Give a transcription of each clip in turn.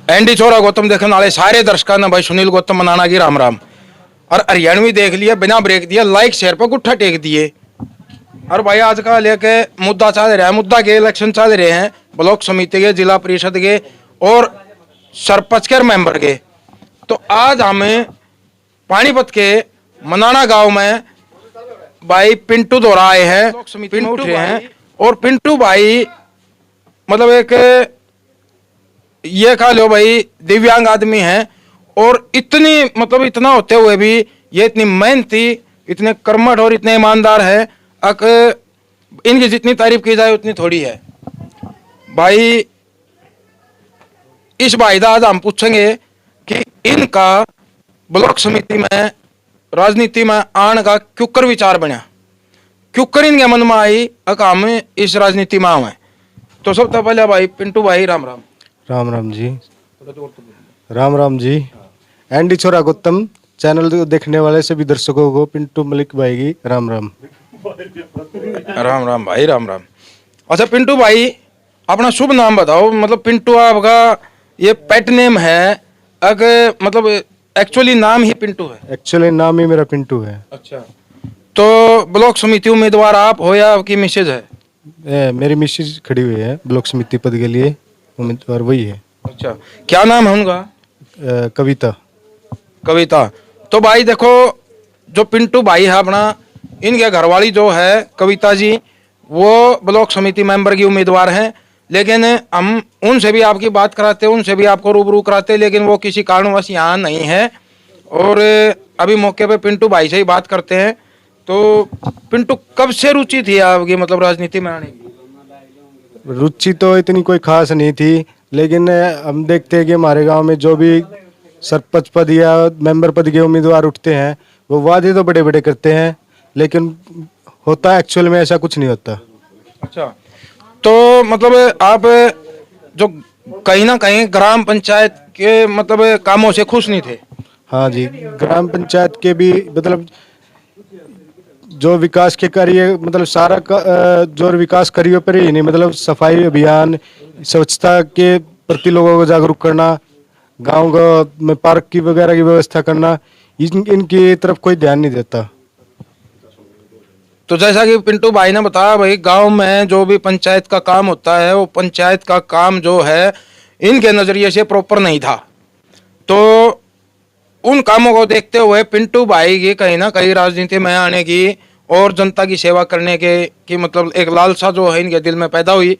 ND छोरा गौतम देखने वाले सारे दर्शकों ने भाई सुनील गौतम मनाना की राम राम। और हरियाणवी देख लिया, बिना ब्रेक दिया, लाइक शेयर पर गुट्ठा टेक दिए। और भाई आज का लेके मुद्दा चल रहा है, मुद्दा के इलेक्शन चल रहे हैं ब्लॉक समिति के, जिला परिषद के और सरपंच के मेंबर के। तो आज हमें पानीपत के मनाना गांव में भाई पिंटू दोरा आए हैं, पिंटू उठ रहे हैं। और पिंटू भाई मतलब एक ये कहा लो भाई दिव्यांग आदमी है, और इतनी मतलब इतना होते हुए भी ये इतनी मेहनती, इतने कर्मठ और इतने ईमानदार है। इनकी जितनी तारीफ की जाए उतनी थोड़ी है। भाई इस भाई आज हम पूछेंगे कि इनका ब्लॉक समिति में राजनीति में आने का क्यों कर विचार बना, क्यों कर इनके मन में आई हम इस राजनीति में आवे। तो सबसे पहले भाई पिंटू भाई राम राम। राम राम जी। राम राम जी। एनडी छोरा गौतम चैनल देखने वाले सभी दर्शकों को पिंटू मलिक भाई की राम राम। राम राम भाई राम राम। अच्छा पिंटू भाई अपना शुभ नाम बताओ। मतलब पिंटू आपका ये पेट नेम है, अगर मतलब एक्चुअली नाम ही पिंटू है? एक्चुअली नाम ही मेरा पिंटू है। अच्छा, तो ब्लॉक समिति उम्मीदवार आप हो या आपकी मिसेज है? मेरी मिसेज खड़ी हुई है ब्लॉक समिति पद के लिए, उम्मीदवार वही है। अच्छा, क्या नाम है उनका? कविता। कविता। तो भाई देखो जो पिंटू भाई है अपना, इनके घरवाली जो है कविता जी, वो ब्लॉक समिति मेंबर की उम्मीदवार हैं। लेकिन हम उनसे भी आपकी बात कराते, उनसे भी आपको रूबरू कराते, लेकिन वो किसी कारणवश यहाँ नहीं है। और अभी मौके पे पिंटू भाई से ही बात करते हैं। तो पिंटू कब से रुचि थी आपकी मतलब राजनीति में आने की? रुचि तो इतनी कोई खास नहीं थी, लेकिन हम देखते हैं कि हमारे गांव में जो भी सरपंच पद या मेंबर पद के उम्मीदवार उठते हैं वो वादे तो बड़े बड़े करते हैं, लेकिन होता एक्चुअल में ऐसा कुछ नहीं होता। अच्छा, तो मतलब आप जो कहीं ना कहीं ग्राम पंचायत के मतलब कामों से खुश नहीं थे? हाँ जी, ग्राम पंचायत के भी मतलब जो विकास के कार्य मतलब सारा जो विकास कार्यों पर ही नहीं, मतलब सफाई अभियान, स्वच्छता के प्रति लोगों को जागरूक करना, गांव में पार्क की वगैरह की व्यवस्था करना, इनकी तरफ कोई ध्यान नहीं देता। तो जैसा कि पिंटू भाई ने बताया भाई, गांव में जो भी पंचायत का काम होता है वो पंचायत का काम जो है इनके नजरिए से प्रॉपर नहीं था। तो उन कामों को देखते हुए पिंटू भाई की कहीं ना कहीं राजनीति में आने की और जनता की सेवा करने के की मतलब एक लालसा जो है इनके दिल में पैदा हुई।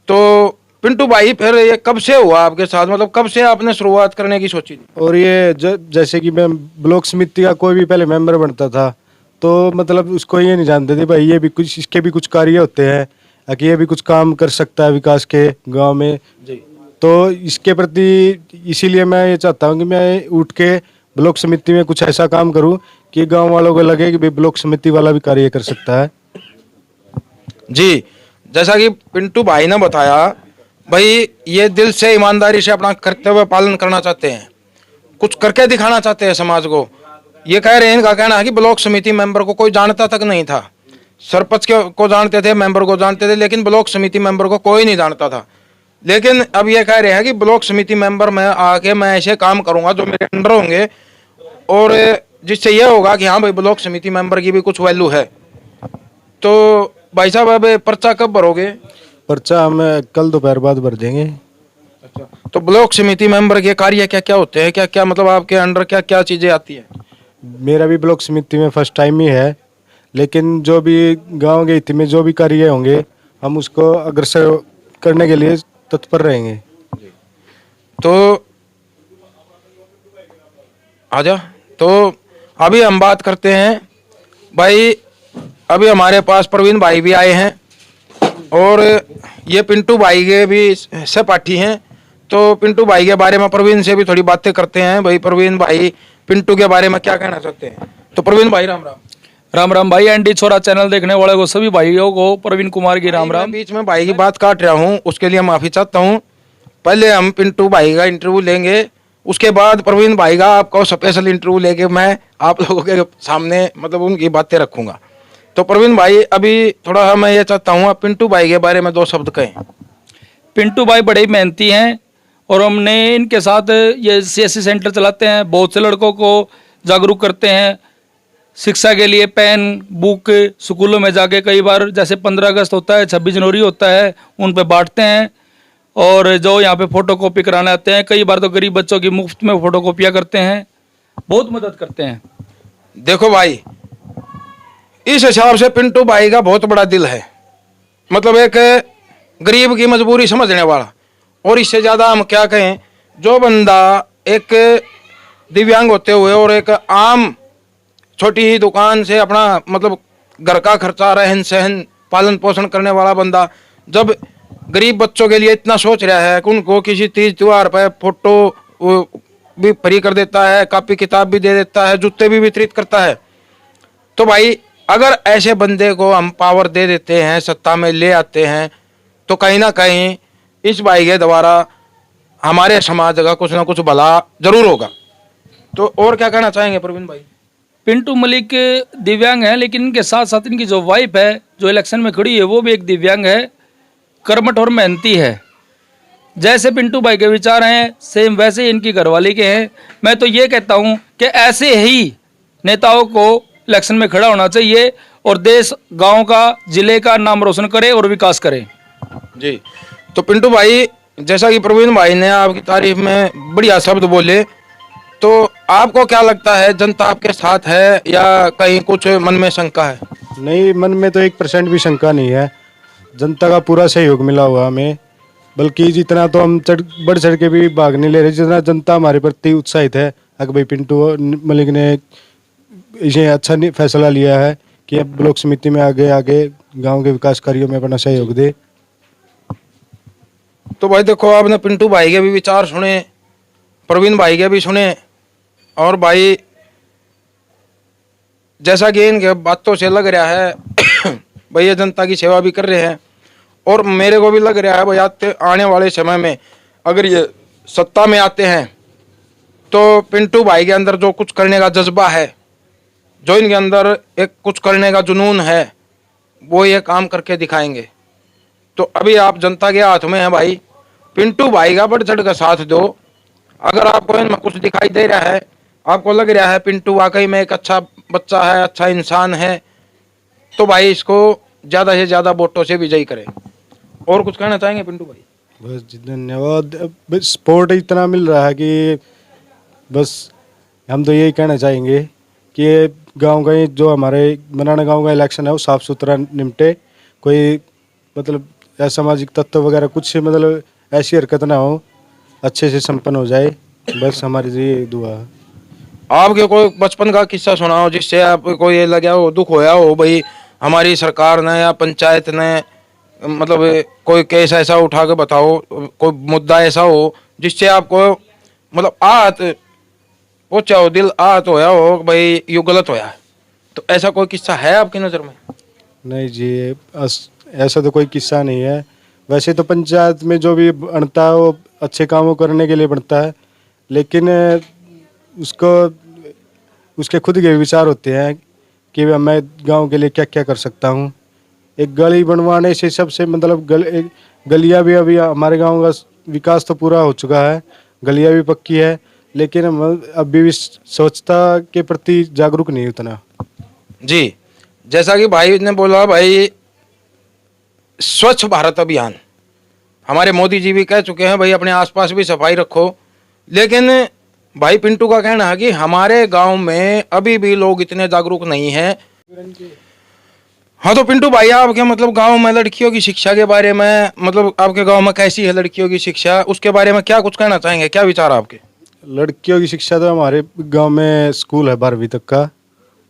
तो पिंटू भाई फिर ये कब से हुआ आपके साथ, मतलब कब से आपने शुरुआत करने की सोची थी? और ये जैसे कि मैं ब्लॉक समिति का कोई भी पहले मेंबर बनता था तो मतलब उसको ये नहीं जानते थे भाई ये भी कुछ, इसके भी कुछ कार्य होते हैं कि ये भी कुछ काम कर सकता है विकास के गांव में जी। तो इसके प्रति इसीलिए मैं ये चाहता हूँ कि मैं उठ के ब्लॉक समिति में कुछ ऐसा काम करूँ कि गांव वालों को लगे कि ब्लॉक समिति वाला भी कार्य कर सकता है। जी, जैसा कि पिंटू भाई ने बताया भाई ये दिल से ईमानदारी से अपना कर्तव्य पालन करना चाहते हैं, कुछ करके दिखाना चाहते हैं समाज को। ये कह रहे हैं, इनका कहना है कि ब्लॉक समिति मेंबर को कोई जानता तक नहीं था। सरपंच को जानते थे, मेंबर को जानते थे, लेकिन ब्लॉक समिति मेंबर को कोई नहीं जानता था। लेकिन अब ये कह रहे हैं कि ब्लॉक समिति मेंबर में आके मैं ऐसे काम करूंगा जो मेरे अंडर होंगे और जिससे ये होगा कि हाँ भाई ब्लॉक समिति मेंबर की भी कुछ वैल्यू है। तो भाई साहब अब पर्चा कब भरोगे? पर्चा हम कल दोपहर बाद भर देंगे। अच्छा, तो ब्लॉक समिति मेंबर के कार्य क्या क्या होते हैं, क्या क्या मतलब आपके अंडर क्या क्या चीजें आती है? मेरा भी ब्लॉक समिति में फर्स्ट टाइम ही है, लेकिन जो भी गांव के हित में जो भी कार्य होंगे हम उसको अग्रसर करने के लिए तत्पर रहेंगे। तो आजा, तो अभी हम बात करते हैं भाई। अभी हमारे पास प्रवीण भाई भी आए हैं और ये पिंटू भाई के भी सहपाठी हैं। तो पिंटू भाई के बारे में प्रवीण से भी थोड़ी बातें करते हैं। भाई प्रवीण भाई पिंटू के बारे में क्या कहना चाहते हैं? तो प्रवीण भाई राम राम। राम राम भाई। एनडी छोरा चैनल देखने वाले को सभी भाइयों को प्रवीण कुमार की राम राम। बीच में भाई की बात काट रहा हूँ, उसके लिए माफी चाहता हूँ। पहले हम पिंटू भाई का इंटरव्यू लेंगे, उसके बाद प्रवीण भाई का आपको स्पेशल इंटरव्यू लेके मैं आप लोगों के सामने मतलब उनकी बातें रखूंगा। तो प्रवीण भाई अभी थोड़ा मैं ये चाहता हूँ आप पिंटू भाई के बारे में दो शब्द कहें। पिंटू भाई बड़े ही मेहनती हैं और हमने इनके साथ ये CSC सेंटर चलाते हैं, बहुत से लड़कों को जागरूक करते हैं शिक्षा के लिए। पेन बुक स्कूलों में जाके कई बार जैसे 15 अगस्त होता है, 26 जनवरी होता है, उन पे बांटते हैं। और जो यहाँ पे फोटो कॉपी कराने आते हैं, कई बार तो गरीब बच्चों की मुफ्त में फोटो कॉपियाँ करते हैं, बहुत मदद करते हैं। देखो भाई, इस हिसाब से पिंटू भाई का बहुत बड़ा दिल है, मतलब एक गरीब की मजबूरी समझने वाला। और इससे ज़्यादा हम क्या कहें, जो बंदा एक दिव्यांग होते हुए और एक आम छोटी ही दुकान से अपना मतलब घर का खर्चा, रहन सहन, पालन पोषण करने वाला बंदा, जब गरीब बच्चों के लिए इतना सोच रहा है कि उनको किसी तीज त्योहार पर फोटो भी फ्री कर देता है, कापी किताब भी दे देता है, जूते भी वितरित करता है, तो भाई अगर ऐसे बंदे को हम पावर दे देते हैं, सत्ता में ले आते हैं, तो कहीं ना कहीं इस भाई के द्वारा हमारे समाज का कुछ ना कुछ भला जरूर होगा। तो और क्या कहना चाहेंगे प्रवीण भाई? पिंटू मलिक दिव्यांग हैं, लेकिन इनके साथ साथ इनकी जो वाइफ है जो इलेक्शन में खड़ी है वो भी एक दिव्यांग है, कर्मठ और मेहनती है। जैसे पिंटू भाई के विचार हैं सेम वैसे ही इनकी घरवाली के हैं। मैं तो ये कहता हूँ कि ऐसे ही नेताओं को इलेक्शन में खड़ा होना चाहिए और देश, गांव का, जिले का नाम रोशन करे और विकास करे। जी, तो पिंटू भाई, जैसा कि प्रवीण भाई ने आपकी तारीफ में बढ़िया शब्द बोले, तो आपको क्या लगता है, जनता आपके साथ है या कहीं कुछ मन में शंका है? नहीं, मन में तो 1% भी शंका नहीं है। जनता का पूरा सहयोग मिला हुआ हमें, बल्कि जितना तो हम बढ़ चढ़ के भी भाग नहीं ले रहे, जितना जनता हमारे प्रति उत्साहित है। अगर भाई पिंटू मलिक ने इसे अच्छा फैसला लिया है कि अब ब्लॉक समिति में आगे आगे गांव के विकास कार्यों में अपना सहयोग दे। तो भाई देखो, आपने पिंटू भाई के भी विचार सुने, प्रवीण भाई के भी सुने, और भाई जैसा कि इनके बातों से लग रहा है भाई ये जनता की सेवा भी कर रहे हैं, और मेरे को भी लग रहा है भाई आने वाले समय में अगर ये सत्ता में आते हैं तो पिंटू भाई के अंदर जो कुछ करने का जज्बा है, जो इनके अंदर एक कुछ करने का जुनून है, वो ये काम करके दिखाएंगे। तो अभी आप जनता के हाथ में है भाई, पिंटू भाई का बढ़ चढ़ का साथ दो। अगर आपको इनमें कुछ दिखाई दे रहा है, आपको लग रहा है पिंटू वाकई में एक अच्छा बच्चा है, अच्छा इंसान है, तो भाई इसको ज़्यादा से ज़्यादा वोटों से विजयी करें। और कुछ कहना चाहेंगे पिंटू भाई? बस जी, धन्यवाद। सपोर्ट इतना मिल रहा है कि बस हम तो यही कहना चाहेंगे कि ये गांव का जो हमारे मनाना गांव का इलेक्शन है वो साफ़ सुथरा निपटे, कोई मतलब असामाजिक तत्व वगैरह कुछ मतलब ऐसी हरकत ना हो, अच्छे से संपन्न हो जाए, बस हमारी ये दुआ है। आपके कोई बचपन का किस्सा सुनाओ जिससे आपको ये लगा हो, दुख होया हो भाई हमारी सरकार ने या पंचायत ने, मतलब कोई केस ऐसा उठा के बताओ, कोई मुद्दा ऐसा हो जिससे आपको मतलब आहत पहुंचा हो, दिल आहत होया हो भाई ये गलत होया है, तो ऐसा कोई किस्सा है आपकी नज़र में? नहीं जी, ऐसा तो कोई किस्सा नहीं है। वैसे तो पंचायत में जो भी बनता है वो अच्छे कामों करने के लिए बनता है, लेकिन उसको उसके खुद के विचार होते हैं कि मैं गांव के लिए क्या क्या कर सकता हूं। एक गली बनवाने से सबसे मतलब गलियां भी अभी हमारे गांव का विकास तो पूरा हो चुका है, गलियां भी पक्की है, लेकिन अभी भी स्वच्छता के प्रति जागरूक नहीं उतना। जी, जैसा कि भाई ने बोला भाई स्वच्छ भारत अभियान, हमारे मोदी जी भी कह चुके हैं भाई अपने आसपास भी सफाई रखो, लेकिन भाई पिंटू का कहना है कि हमारे गांव में अभी भी लोग इतने जागरूक नहीं हैं। हाँ, तो पिंटू भाई आपके मतलब गांव में लड़कियों की शिक्षा के बारे में, मतलब आपके गांव में कैसी है लड़कियों की शिक्षा, उसके बारे में क्या कुछ कहना चाहेंगे, क्या विचार आपके? लड़कियों की शिक्षा तो हमारे गांव में स्कूल है 12वीं तक का,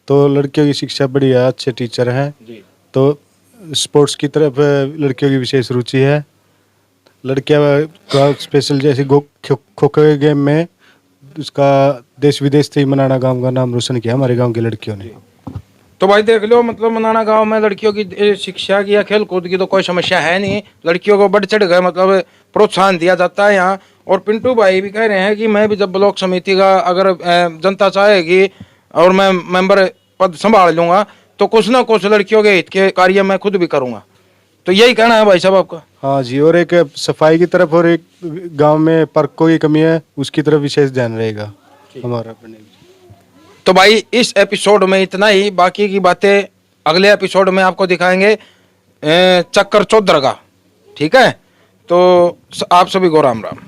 तो लड़कियों की शिक्षा बढ़िया, अच्छे टीचर हैं। तो स्पोर्ट्स की तरफ लड़कियों की विशेष रुचि है। लड़कियां का स्पेशल जैसे खो खो के गेम में उसका देश विदेश से ही मनाना गांव का नाम रोशन किया हमारे गांव की लड़कियों ने। तो भाई देख लो, मतलब मनाना गांव में लड़कियों की शिक्षा की या खेल कूद की तो कोई समस्या है नहीं, लड़कियों को बढ़ चढ़ गए मतलब प्रोत्साहन दिया जाता है यहाँ। और पिंटू भाई भी कह रहे हैं कि मैं भी जब ब्लॉक समिति का अगर जनता चाहेगी और मैं मेंबर पद संभाल लूँगा तो कुछ ना कुछ लड़कियों के हित के कार्य मैं खुद भी करूँगा। तो यही कहना है भाई साहब आपका। हाँ जी, और एक सफाई की तरफ और एक गांव में पार्कों की कमी है, उसकी तरफ विशेष ध्यान रहेगा हमारा। तो भाई इस एपिसोड में इतना ही, बाकी की बातें अगले एपिसोड में आपको दिखाएंगे चक्कर चौधर का। ठीक है, तो आप सभी को राम राम।